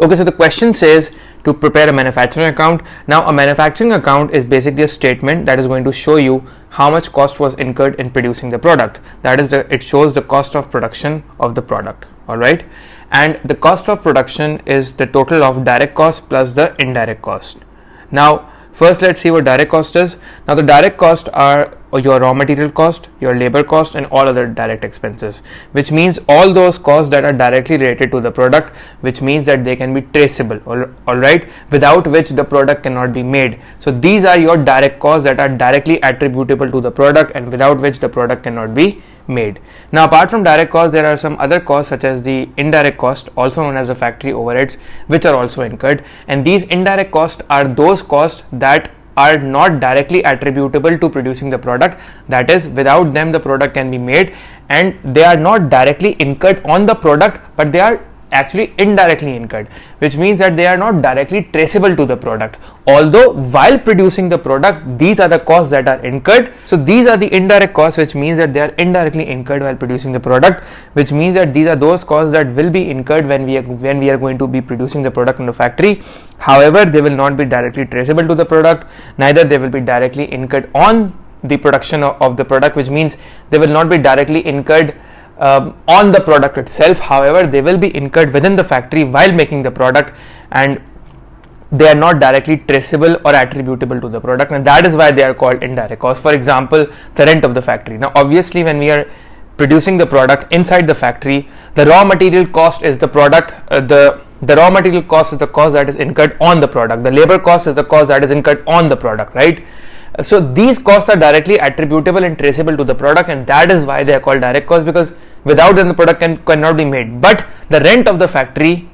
Okay, so the question says to prepare a manufacturing account. Now, a manufacturing account is basically a statement that is going to show you how much cost was incurred in producing the product. That is, it shows the cost of production of the product. All right, and the cost of production is the total of direct cost plus the indirect cost. Now, first let's see what direct cost is. Now, the direct cost are your raw material cost, your labor cost, and all other direct expenses, which means all those costs that are directly related to the product, which means that they can be traceable, all right, without which the product cannot be made. So these are your direct costs that are directly attributable to the product and without which the product cannot be made. Now, apart from direct costs, there are some other costs such as the indirect cost, also known as the factory overheads, which are also incurred, and these indirect costs are those costs that are not directly attributable to producing the product, that is, without them the product can be made, and they are not directly incurred on the product, but they are actually indirectly incurred, which means that they are not directly traceable to the product, although while producing the product these are the costs that are incurred. So these are the indirect costs, which means that they are indirectly incurred while producing the product, which means that these are those costs that will be incurred when we are going to be producing the product in the factory. However, they will not be directly traceable to the product, neither they will be directly incurred on the production of the product, which means they will not be directly incurred on the product itself. However, they will be incurred within the factory while making the product, and they are not directly traceable or attributable to the product, and that is why they are called indirect costs. For example, the rent of the factory. Now, obviously, when we are producing the product inside the factory, the raw material cost is the product, the raw material cost is the cost that is incurred on the product, the labor cost is the cost that is incurred on the product, right? So these costs are directly attributable and traceable to the product, and that is why they are called direct costs, because without them the product cannot be made. But the rent of the factory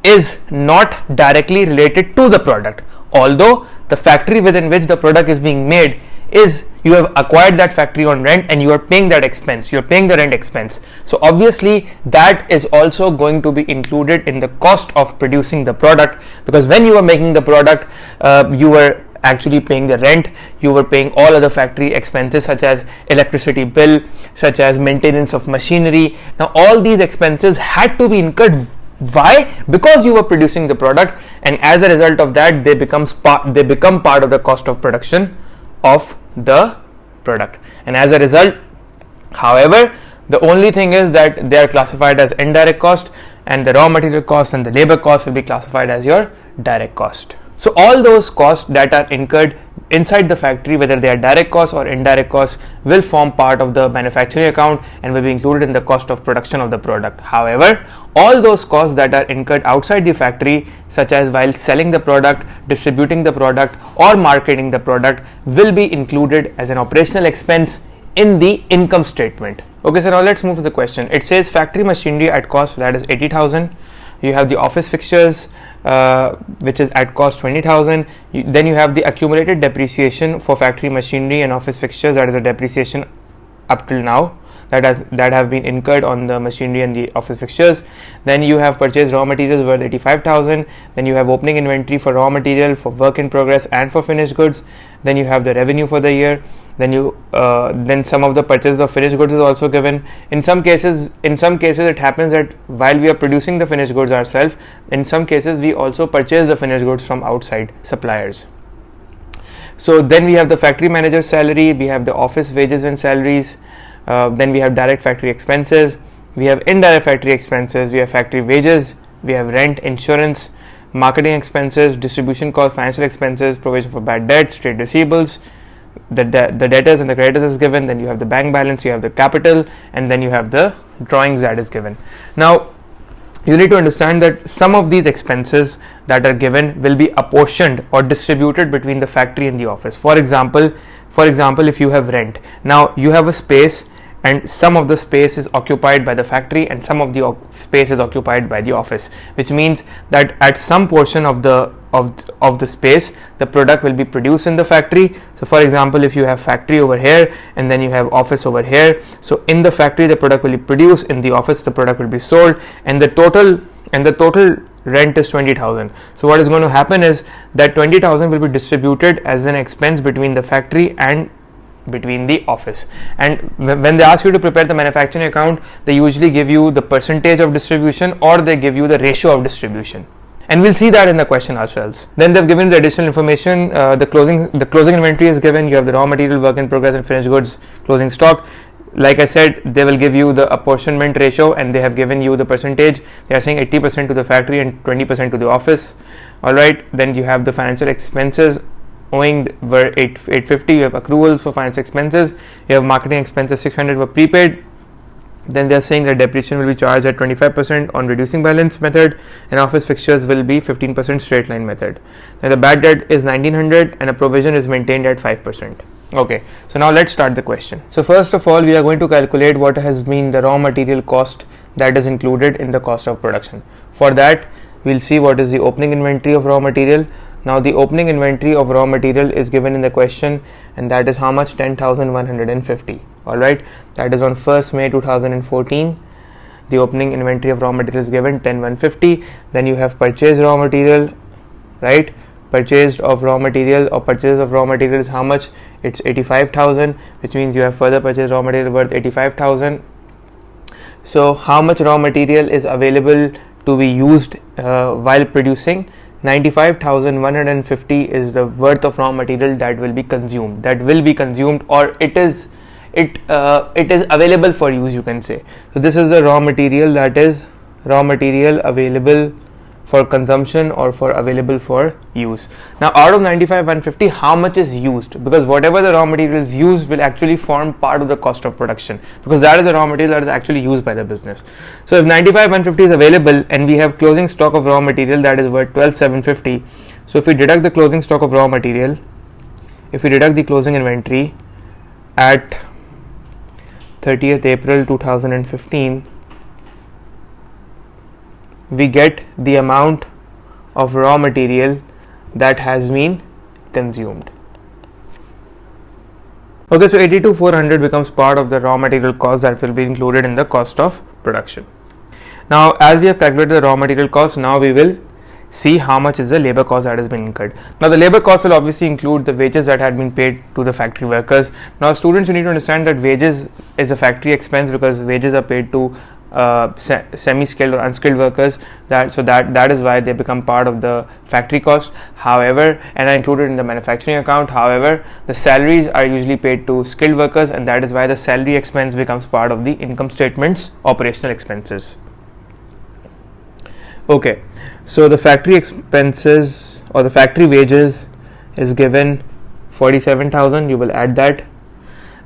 is not directly related to the product, although the factory within which the product is being made is, you have acquired that factory on rent and you are paying that expense, you are paying the rent expense. So obviously that is also going to be included in the cost of producing the product, because when you are making the product, you were actually paying the rent, you were paying all other factory expenses such as electricity bill, such as maintenance of machinery. Now all these expenses had to be incurred. Why? Because you were producing the product, and as a result of that they become part of the cost of production of the product. And as a result, however, the only thing is that they are classified as indirect cost, and the raw material cost and the labor cost will be classified as your direct cost. So all those costs that are incurred inside the factory, whether they are direct costs or indirect costs, will form part of the manufacturing account and will be included in the cost of production of the product. However, all those costs that are incurred outside the factory, such as while selling the product, distributing the product, or marketing the product, will be included as an operational expense in the income statement. Okay, so now let's move to the question. It says factory machinery at cost, that is 80,000. You have the office fixtures, which is at cost 20,000. Then you have the accumulated depreciation for factory machinery and office fixtures, that is a depreciation up till now that have been incurred on the machinery and the office fixtures. Then you have purchased raw materials worth 85,000. Then you have opening inventory for raw material, for work in progress, and for finished goods. Then you have the revenue for the year. Then some of the purchase of finished goods is also given. In some cases it happens that while we are producing the finished goods ourselves, in some cases we also purchase the finished goods from outside suppliers. So then we have the factory manager's salary, we have the office wages and salaries, then we have direct factory expenses, we have indirect factory expenses, we have factory wages, we have rent, insurance, marketing expenses, distribution costs, financial expenses, provision for bad debts, trade receivables. The debtors and the creditors is given. Then you have the bank balance, you have the capital, and then you have the drawings that is given. Now you need to understand that some of these expenses that are given will be apportioned or distributed between the factory and the office. For example, if you have rent, now you have a space, and some of the space is occupied by the factory and some of the space is occupied by the office, which means that at some portion of the space the product will be produced in the factory. So for example, if you have factory over here and then you have office over here, so in the factory the product will be produced, in the office the product will be sold, and the total rent is 20,000. So what is going to happen is that 20,000 will be distributed as an expense between the factory and between the office. And when they ask you to prepare the manufacturing account, they usually give you the percentage of distribution or they give you the ratio of distribution. and we'll see that in the question ourselves. Then they've given the additional information. The closing inventory is given. You have the raw material, work in progress, and finished goods closing stock. Like I said, they will give you the apportionment ratio, and they have given you the percentage. They are saying 80% to the factory and 20% to the office. All right. Then you have the financial expenses. Owing were 850. You have accruals for financial expenses. You have marketing expenses 600 were prepaid. Then they are saying that depreciation will be charged at 25% on reducing balance method, and office fixtures will be 15% straight line method. Now the bad debt is 1900 and a provision is maintained at 5%. Okay, so now let's start the question. So first of all, we are going to calculate what has been the raw material cost that is included in the cost of production. For that, we'll see what is the opening inventory of raw material. Now the opening inventory of raw material is given in the question, and that is how much? 10,150. Alright, that is on 1st May 2014. The opening inventory of raw material is given 10,150. Then you have purchased raw material, right? Purchased of raw material, or purchase of raw material is how much? It's 85,000, which means you have further purchased raw material worth 85,000. So how much raw material is available to be used while producing? 95,150 is the worth of raw material that will be consumed. Or it is available for use, you can say. So this is the raw material, that is raw material available for consumption or for available for use. Now out of 95,150, how much is used? Because whatever the raw material is used will actually form part of the cost of production, because that is the raw material that is actually used by the business. So if 95,150 is available and we have closing stock of raw material that is worth 12,750, so if we deduct the closing stock of raw material, if we deduct the closing inventory at 30th April 2015, we get the amount of raw material that has been consumed. Okay, so 82,400 becomes part of the raw material cost that will be included in the cost of production. Now, as we have calculated the raw material cost, now we will see how much is the labor cost that has been incurred. Now, the labor cost will obviously include the wages that had been paid to the factory workers. Now, students, you need to understand that wages is a factory expense, because wages are paid to semi-skilled or unskilled workers. That is why they become part of the factory cost. However, and are included in the manufacturing account. However, the salaries are usually paid to skilled workers, and that is why the salary expense becomes part of the income statement's operational expenses. Okay, so the factory expenses or the factory wages is given 47,000. You will add that.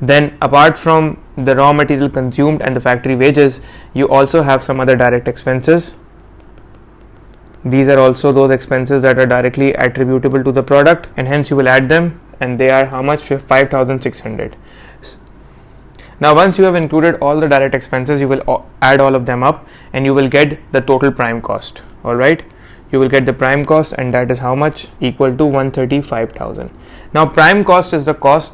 Then apart from the raw material consumed and the factory wages, you also have some other direct expenses. These are also those expenses that are directly attributable to the product, and hence you will add them, and they are how much? 5,600. Now once you have included all the direct expenses, you will add all of them up and you will get the total prime cost. Alright, you will get the prime cost, and that is how much? Equal to 135,000. Now prime cost is the cost.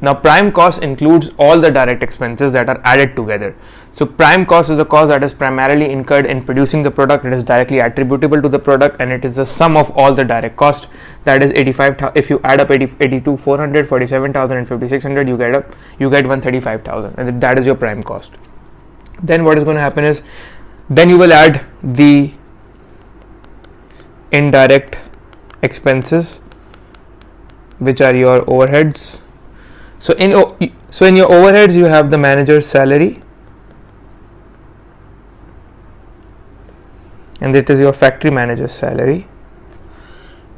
Now prime cost includes all the direct expenses that are added together. So prime cost is the cost that is primarily incurred in producing the product. It is directly attributable to the product, and it is the sum of all the direct cost. That is 85,000. If you add up 82,400, 47,000 and 5,600, you get 135,000, and that is your prime cost. Then what is going to happen is, then you will add the indirect expenses, which are your overheads. So in your overheads, you have the manager's salary, and it is your factory manager's salary,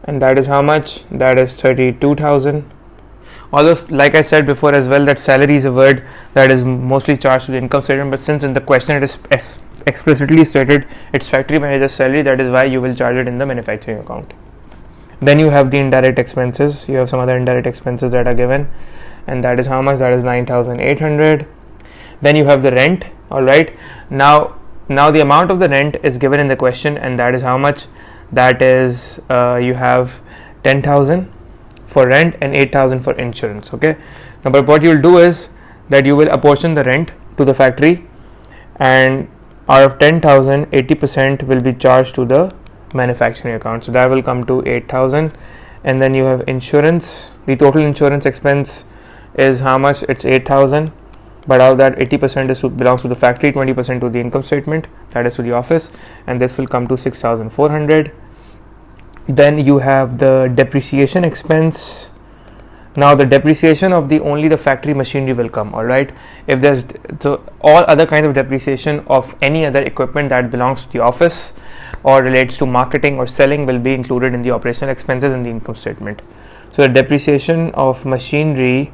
and that is how much? That is 32,000. Although, like I said before as well, that salary is a word that is mostly charged to the income statement, but since in the question it is explicitly stated it's factory manager's salary, that is why you will charge it in the manufacturing account. Then you have the indirect expenses. You have some other indirect expenses that are given, and that is how much? That is 9,800. Then you have the rent. All right, now the amount of the rent is given in the question, and that is how much? That is you have 10,000 for rent and 8,000 for insurance. Okay, now but what you will do is that you will apportion the rent to the factory, and out of 10,000, 80% will be charged to the manufacturing account, so that will come to 8,000. And then you have insurance. The total insurance expense is how much? It's 8,000, but out of that 80% belongs to the factory, 20% to the income statement, that is to the office, and this will come to 6,400. Then you have the depreciation expense. Now the depreciation of only the factory machinery will come. All right, if there's all other kinds of depreciation of any other equipment that belongs to the office or relates to marketing or selling will be included in the operational expenses in the income statement. So the depreciation of machinery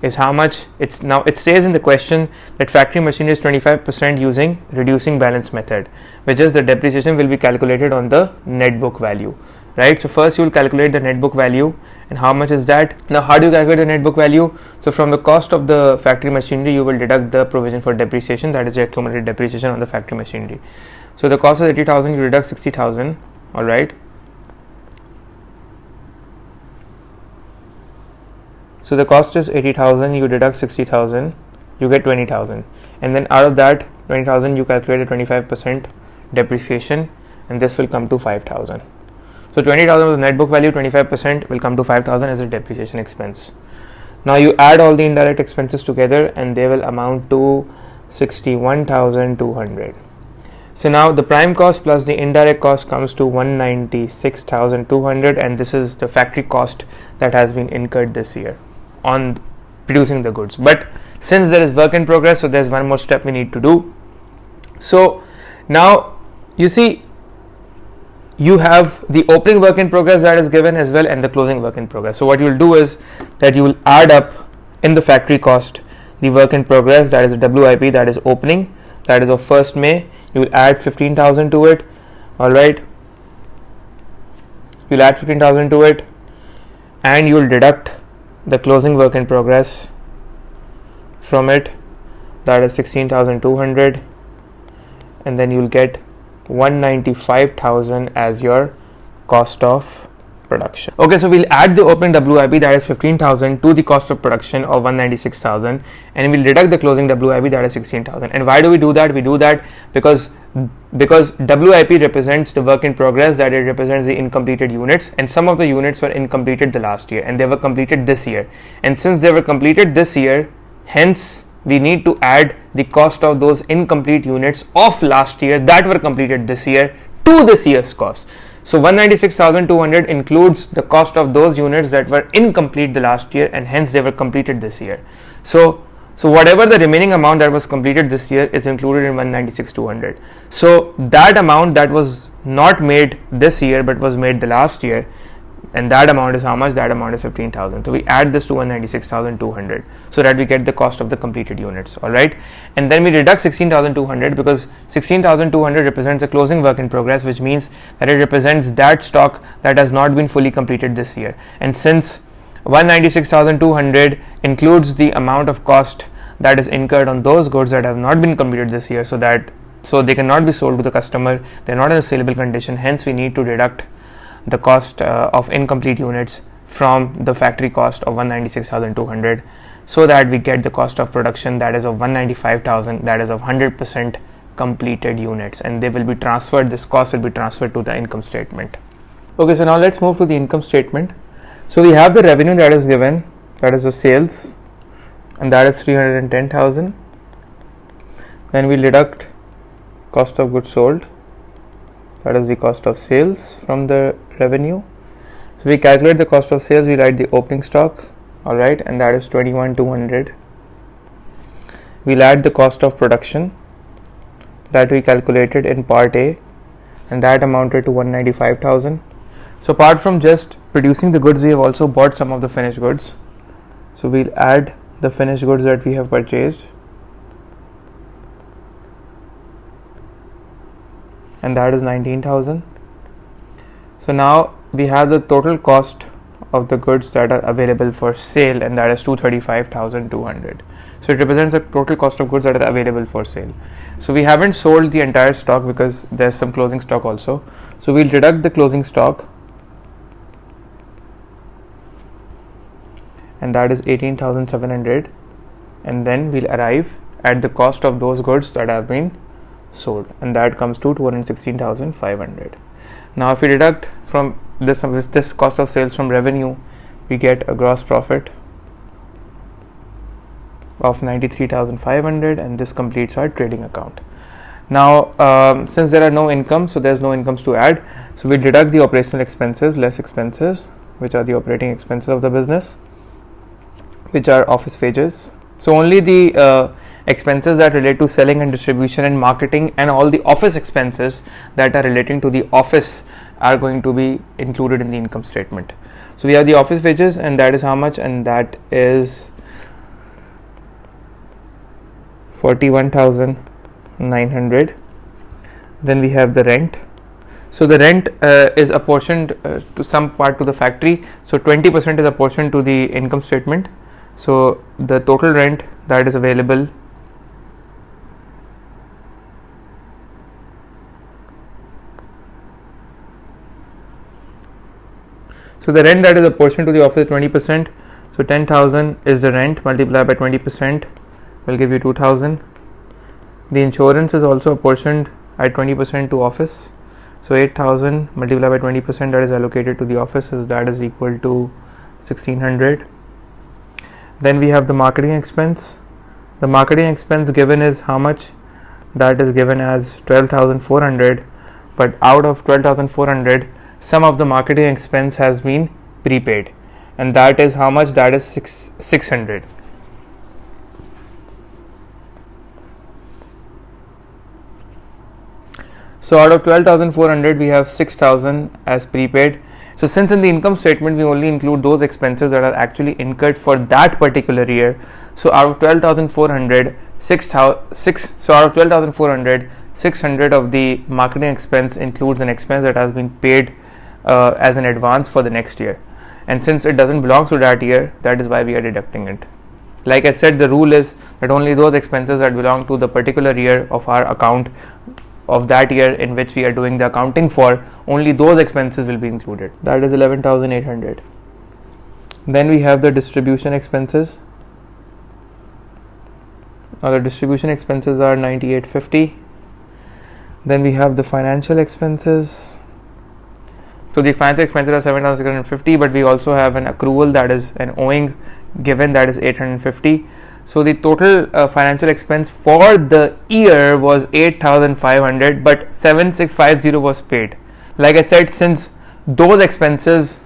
is how much. It says in the question that factory machinery is 25% using reducing balance method, which is the depreciation will be calculated on the net book value, right? So first you will calculate the net book value, and how much is that. Now how do you calculate the net book value? So from the cost of the factory machinery you will deduct the provision for depreciation, that is the accumulated depreciation on the factory machinery. So the cost is 80,000, you deduct 60,000. all right, so the cost is 80,000, you deduct 60,000, you get 20,000, and then out of that 20,000 you calculate a 25% depreciation, and this will come to 5,000. So 20,000 was net book value, 25% will come to 5,000 as a depreciation expense. Now you add all the indirect expenses together and they will amount to 61,200. So now the prime cost plus the indirect cost comes to 196,200, and this is the factory cost that has been incurred this year on producing the goods. But since there is work in progress, so there's one more step we need to do. So now you see you have the opening work in progress that is given as well and the closing work in progress. So what you will do is that you will add up in the factory cost the work in progress, that is the WIP, that is opening, that is of 1st May. You will add 15,000 to it. all right, you will add 15,000 to it, and you will deduct the closing work in progress from it, that is 16,200, and then you will get 195,000 as your cost of production. Okay, so we'll add the opening WIP, that is 15,000, to the cost of production of 196,000, and we'll deduct the closing WIP, that is 16,000. And why do we do that? We do that because WIP represents the work in progress, that it represents the incompleted units, and some of the units were incompleted the last year and they were completed this year, and since they were completed this year, hence we need to add the cost of those incomplete units of last year that were completed this year to this year's cost. So 196,200 includes the cost of those units that were incomplete the last year and hence they were completed this year. So whatever the remaining amount that was completed this year is included in 196,200. So that amount that was not made this year but was made the last year, and that amount is how much? That amount is 15,000. So we add this to 196,200 so that we get the cost of the completed units. all right, and then we deduct 16,200 because 16,200 represents a closing work in progress, which means that it represents that stock that has not been fully completed this year. And since 196,200 includes the amount of cost that is incurred on those goods that have not been completed this year, so they cannot be sold to the customer, they're not in a saleable condition, hence we need to deduct the cost of incomplete units from the factory cost of 196,200 so that we get the cost of production, that is of 195,000, that is of 100% completed units, and they will be transferred, this cost will be transferred to the income statement. Okay, so now let's move to the income statement. So we have the revenue that is given, that is the sales, and that is 310,000. Then we deduct cost of goods sold, that is the cost of sales from the revenue. So we calculate the cost of sales, we write the opening stock, all right, and that is 21,200. We'll add the cost of production that we calculated in part A, and that amounted to 195,000. So apart from just producing the goods, we have also bought some of the finished goods. So we'll add the finished goods that we have purchased, and that is 19,000. So now we have the total cost of the goods that are available for sale, and that is 235,200. So it represents the total cost of goods that are available for sale. So we haven't sold the entire stock because there's some closing stock also. So we'll deduct the closing stock, and that is 18,700, and then we'll arrive at the cost of those goods that have been sold, and that comes to 216,500. Now if we deduct from this cost of sales from revenue, we get a gross profit of 93,500, and this completes our trading account. Now since there are no incomes, so there's no incomes to add, so we deduct the operational expenses less expenses, which are the operating expenses of the business, which are office wages. So only the expenses that relate to selling and distribution and marketing and all the office expenses that are relating to the office are going to be included in the income statement. So we have the office wages, and that is how much, and that is 41,900. Then we have the rent. So the rent is apportioned to some part to the factory, so 20% is apportioned to the income statement. So the total rent that is available so the rent that is apportioned to the office is 20%. So 10,000 is the rent, multiplied by 20% will give you 2,000. The insurance is also apportioned at 20% to office, so 8,000 multiplied by 20% that is allocated to the office, so that is equal to 1,600. Then we have the marketing expense. The marketing expense given is how much? That is given as 12,400, but out of 12,400 some of the marketing expense has been prepaid, and that is how much? That is 600. So out of 12,400 we have 6,000 as prepaid. So since in the income statement we only include those expenses that are actually incurred for that particular year, so out of 12,400, 600 of the marketing expense includes an expense that has been paid as an advance for the next year, and since it doesn't belong to that year, that is why we are deducting it. Like I said, the rule is that only those expenses that belong to the particular year of our account, of that year in which we are doing the accounting for, only those expenses will be included. That is 11,800. Then we have the distribution expenses. Now the distribution expenses are 9,850. Then we have the financial expenses. So the financial expenses are 7,650, but we also have an accrual, that is an owing given, that is 850. So the total financial expense for the year was 8,500, but 7,650 was paid. Like I said, since those expenses,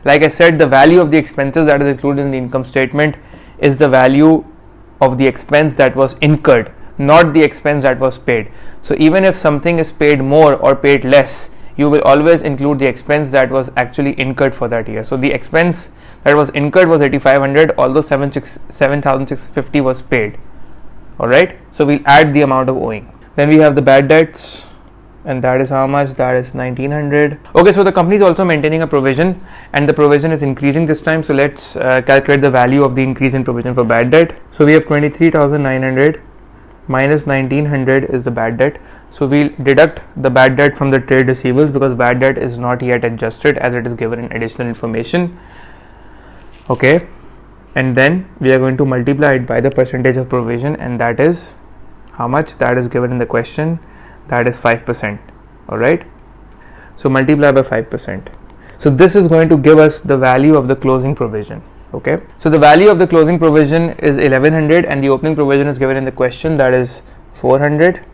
like I said, the value of the expenses that is included in the income statement is the value of the expense that was incurred, not the expense that was paid. So even if something is paid more or paid less, you will always include the expense that was actually incurred for that year. So the expense that was incurred was 8,500, although 7,650 was paid. Alright, so we'll add the amount of owing. Then we have the bad debts, and that is how much? That is 1,900. Okay, so the company is also maintaining a provision, and the provision is increasing this time. So let's calculate the value of the increase in provision for bad debt. So we have 23,900 minus 1,900 is the bad debt. So we'll deduct the bad debt from the trade receivables, because bad debt is not yet adjusted as it is given in additional information. Okay, and then we are going to multiply it by the percentage of provision, and that is how much? That is given in the question, that is 5%. Alright, so multiply by 5%. So this is going to give us the value of the closing provision. Okay, so the value of the closing provision is 1,100, and the opening provision is given in the question, that is 400.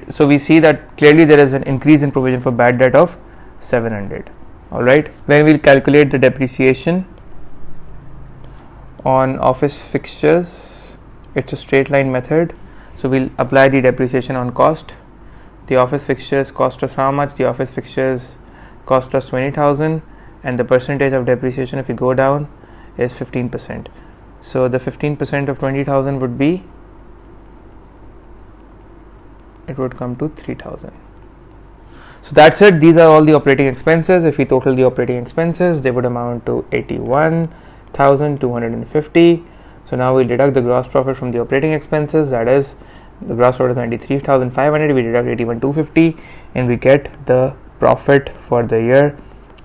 So we see that clearly there is an increase in provision for bad debt of 700. Alright, then we'll calculate the depreciation on office fixtures. It's a straight line method, so we'll apply the depreciation on cost. The office fixtures cost us how much? The office fixtures cost us 20,000, and the percentage of depreciation, if you go down, is 15%. So the 15% of 20,000 would be, it would come to 3,000. So that's it. These are all the operating expenses. If we total the operating expenses, they would amount to 81,250. So now we deduct the gross profit from the operating expenses, that is the gross profit is 93,500, we deduct 81,250, and we get the profit for the year,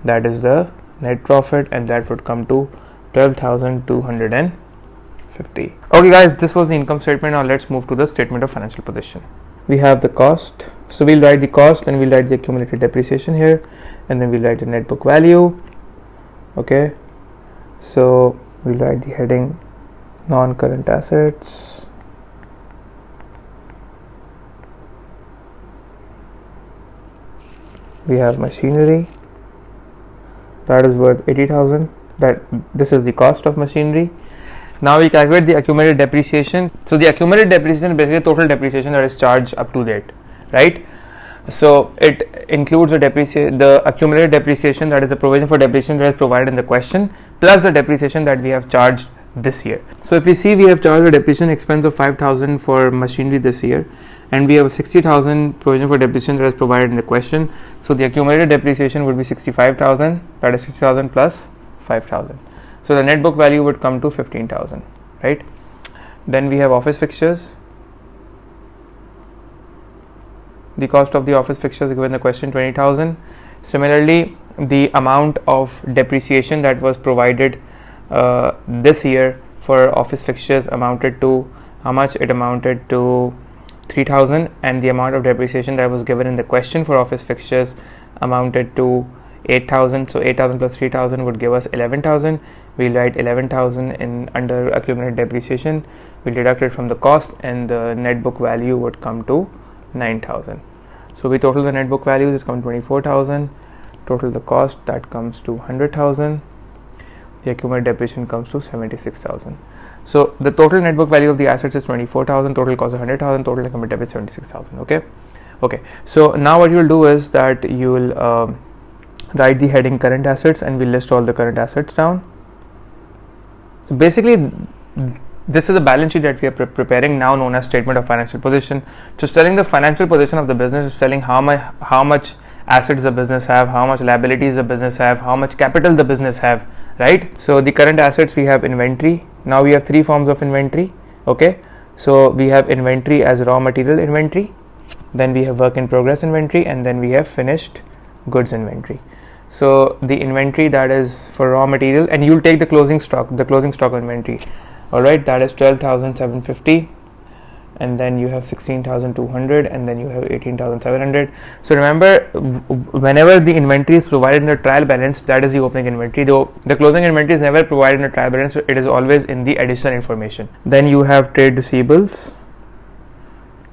that is the net profit, and that would come to 12,250. Okay guys, this was the income statement. Now let's move to the statement of financial position. We have the cost, so we'll write the cost and we'll write the accumulated depreciation here, and then we'll write the net book value. Okay, so we'll write the heading non-current assets, we have machinery that is worth 80,000. That this is the cost of machinery. Now we calculate the accumulated depreciation. So the accumulated depreciation is basically total depreciation that is charged up to date, right? So it includes the accumulated depreciation, that is the provision for depreciation that is provided in the question, plus the depreciation that we have charged this year. So if we see, we have charged a depreciation expense of 5,000 for machinery this year, and we have 60,000 provision for depreciation that is provided in the question. So the accumulated depreciation would be 65,000, that is 60,000 plus 5,000. So the net book value would come to 15,000, right? Then we have office fixtures. The cost of the office fixtures given in the question, 20,000. Similarly, the amount of depreciation that was provided this year for office fixtures amounted to how much? It amounted to 3,000, and the amount of depreciation that was given in the question for office fixtures amounted to 8,000. So 8,000 plus 3,000 would give us 11,000. We'll write 11,000 in under accumulated depreciation. We'll deduct it from the cost, and the net book value would come to 9,000. So we total the net book values, it's come 24,000. Total the cost, that comes to 100,000. The accumulated depreciation comes to 76,000. So the total net book value of the assets is 24,000. Total cost is 100,000. Total accumulated debt is 76,000. Okay. So now what you will do is that you will write the heading current assets, and we'll list all the current assets down. So basically, this is a balance sheet that we are preparing now, known as statement of financial position. Just telling the financial position of the business, is telling how much assets the business have, how much liabilities the business have, how much capital the business have, right? So the current assets, we have inventory. Now we have three forms of inventory. Okay, so we have inventory as raw material inventory, then we have work in progress inventory, and then we have finished goods inventory. So the inventory that is for raw material, and you'll take the closing stock inventory. All right, that is 12,750, and then you have 16,200, and then you have 18,700. So remember, whenever the inventory is provided in the trial balance, that is the opening inventory. Though the closing inventory is never provided in the trial balance, it is always in the additional information. Then you have trade receivables.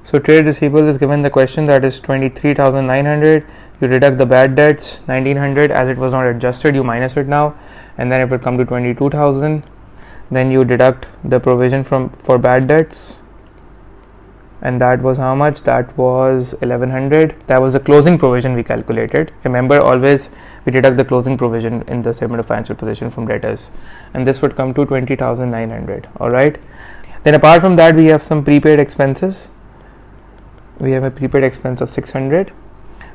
So trade receivables is given the question, that is 23,900. You deduct the bad debts, 1,900, as it was not adjusted, you minus it now, and then it will come to 22,000. Then you deduct the provision for bad debts, and that was how much? That was 1,100. That was the closing provision we calculated. Remember, always we deduct the closing provision in the statement of financial position from debtors, and this would come to 20,900. All right. Then apart from that, we have some prepaid expenses. We have a prepaid expense of 600.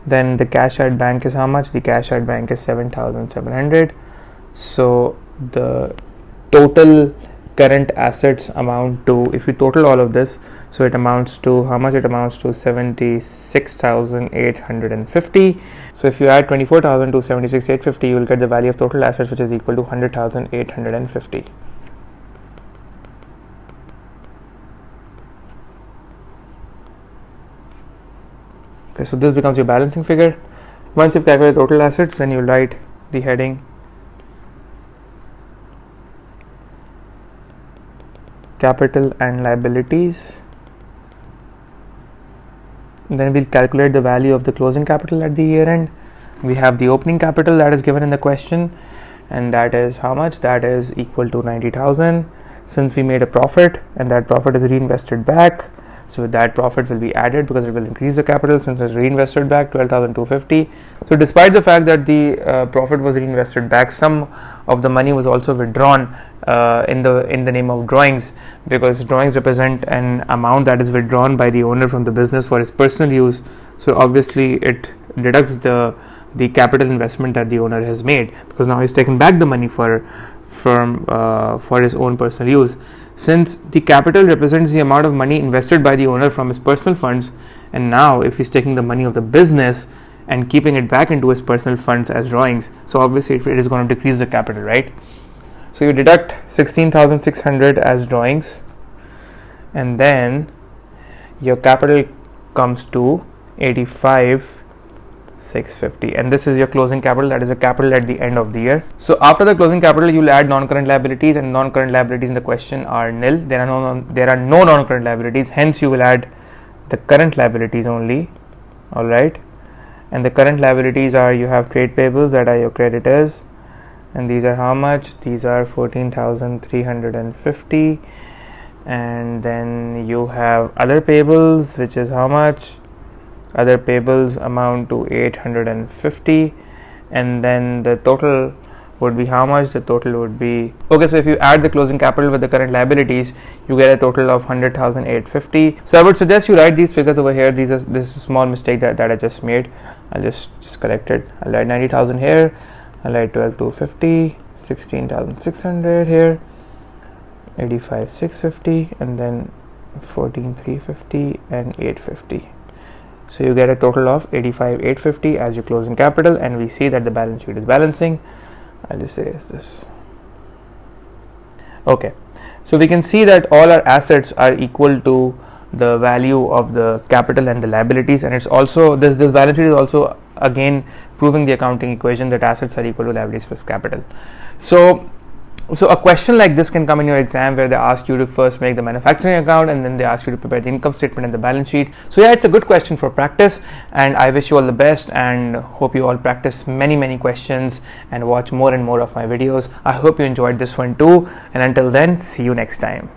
Then the cash at bank is how much? The cash at bank is 7,700. So the total current assets amount to, if you total all of this, so it amounts to how much? It amounts to 76,850. So if you add 24,000 to 76,850, you will get the value of total assets, which is equal to 100,850. Okay, so this becomes your balancing figure. Once you've calculated total assets, then you write the heading capital and liabilities. Then we'll calculate the value of the closing capital at the year end. We have the opening capital that is given in the question, and that is how much? That is equal to 90,000. Since we made a profit, and that profit is reinvested back, so that profit will be added because it will increase the capital since it's reinvested back, 12,250. So despite the fact that the profit was reinvested back, some of the money was also withdrawn in the name of drawings, because drawings represent an amount that is withdrawn by the owner from the business for his personal use. So obviously it deducts the capital investment that the owner has made, because now he's taken back the money for his own personal use. Since the capital represents the amount of money invested by the owner from his personal funds, and now if he's taking the money of the business and keeping it back into his personal funds as drawings, so obviously it is going to decrease the capital, right? So you deduct 16,600 as drawings, and then your capital comes to 85,650, and this is your closing capital, that is the capital at the end of the year. So after the closing capital, you will add non-current liabilities, and non-current liabilities in the question are nil. There are no non-current liabilities, hence you will add the current liabilities only. All right, And the current liabilities are, you have trade payables that are your creditors, and these are how much? These are 14,350. And then you have other payables, which is how much? Other payables amount to 850. And then the total would be how much? The total would be, okay, so if you add the closing capital with the current liabilities, you get a total of 100,850. So I would suggest you write these figures over here. This is a small mistake that I just made. I'll just correct it. I'll write 90,000 here. I'll write 12,250, 16,600 here, 85,650, and then 14,350 and 850. So you get a total of 85,850 as your closing capital, and we see that the balance sheet is balancing. I'll just erase this. Okay, so we can see that all our assets are equal to the value of the capital and the liabilities, and it's also this balance sheet is also again proving the accounting equation that assets are equal to liabilities plus capital. So a question like this can come in your exam, where they ask you to first make the manufacturing account and then they ask you to prepare the income statement and the balance sheet. So yeah, it's a good question for practice, and I wish you all the best and hope you all practice many questions and watch more and more of my videos. I hope you enjoyed this one too, and until then, see you next time.